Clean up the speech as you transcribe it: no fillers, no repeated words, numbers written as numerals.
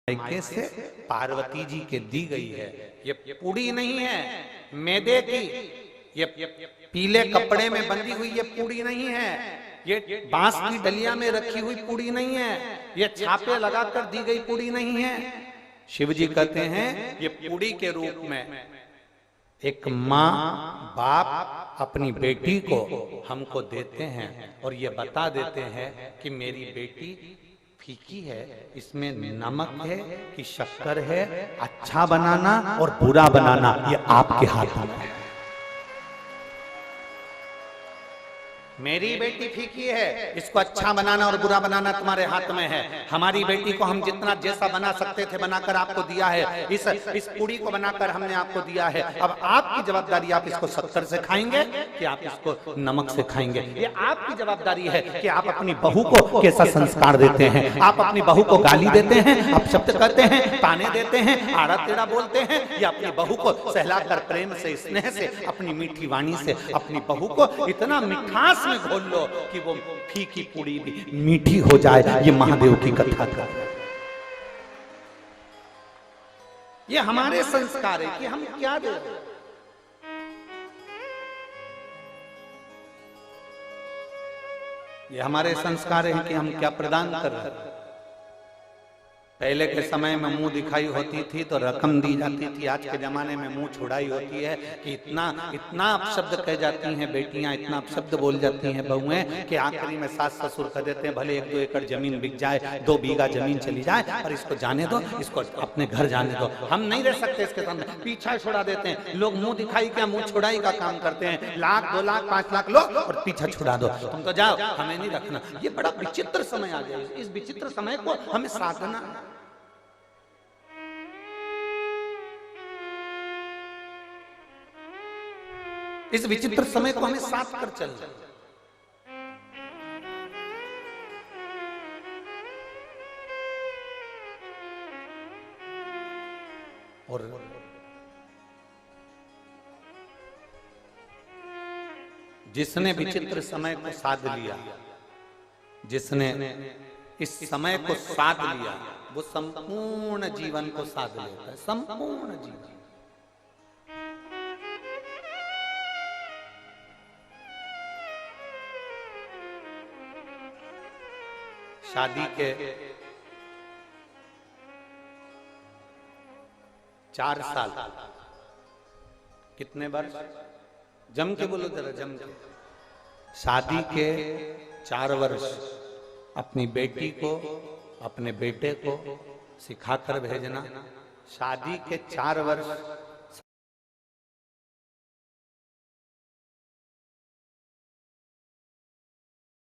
मायके से पार्वती जी के दी गई है। ये पूड़ी नहीं है मैदे की, ये पीले कपड़े में बंधी हुई ये पूड़ी नहीं है, ये बांस की डलिया में रखी हुई पूड़ी नहीं है, ये छापे लगाकर दी गई पूड़ी नहीं है। शिव जी कहते हैं ये पूड़ी के रूप में एक माँ बाप अपनी बेटी को हमको देते हैं और ये बता देते हैं कि मेरी बेटी फीकी है, इसमें नमक है कि शक्कर है, अच्छा बनाना और बुरा बनाना ये आपके हाथ में है। मेरी बेटी फीकी है, इसको अच्छा बनाना और बुरा बनाना तुम्हारे हाथ में है। हमारी बेटी को हम जितना जैसा बना सकते थे बनाकर आपको दिया है। इस पूड़ी को बनाकर हमने आपको दिया है। अब आपकी जवाबदारी, आप इसको शक्कर से खाएंगे कि आप इसको नमक से खाएंगे, ये आपकी जवाबदारी है कि आप अपनी बहू को कैसा संस्कार देते हैं। आप अपनी बहू को गाली देते हैं, आप शब्द कहते हैं, ताने देते हैं, आड़ा टेढ़ा बोलते हैं, या अपनी बहू को सहलाकर प्रेम से स्नेह से अपनी मीठी वाणी से अपनी बहू को इतना मिठास में घोल लो कि वो फीकी पूड़ी भी मीठी हो जाए। ये महादेव की कथा का ये हमारे संस्कार है कि हम क्या दे रहे हैं। ये हमारे संस्कार है कि हम क्या प्रदान कर रहे हैं। पहले के समय में मुंह दिखाई होती थी तो रकम दी जाती थी, आज के जमाने में मुंह छुड़ाई होती है कि इतना अपशब्द कह जाती हैं बेटियां, इतना अपशब्द बोल जाती हैं बहुएं कि आखिरी में सास ससुर कह देते हैं भले 1-2 एकड़ जमीन बिक जाए, 2 बीघा जमीन चली जाए, और इसको जाने दो, इसको अपने घर जाने दो, हम नहीं रह सकते इसके सामने। पीछा छुड़ा देते हैं लोग, मुंह दिखाई क्या मुंह छुड़ाई का काम करते हैं। 1 लाख 2 लाख 5 लाख लो और पीछा छुड़ा दो, तुम तो जाओ, हमें नहीं रखना। ये बड़ा विचित्र समय आ गया। इस विचित्र समय को हमें साधना, इस विचित्र समय को हमें साथ कर चलना। और जिसने विचित्र समय को साध लिया, जिसने इस समय को साध लिया, वो संपूर्ण जीवन को साध लेता है। संपूर्ण जीवन। शादी के 4 साल, कितने वर्ष, जम के बोलो जरा, जम के। शादी के 4 वर्ष अपनी बेटी को अपने बेटे को सिखाकर भेजना। शादी के 4 वर्ष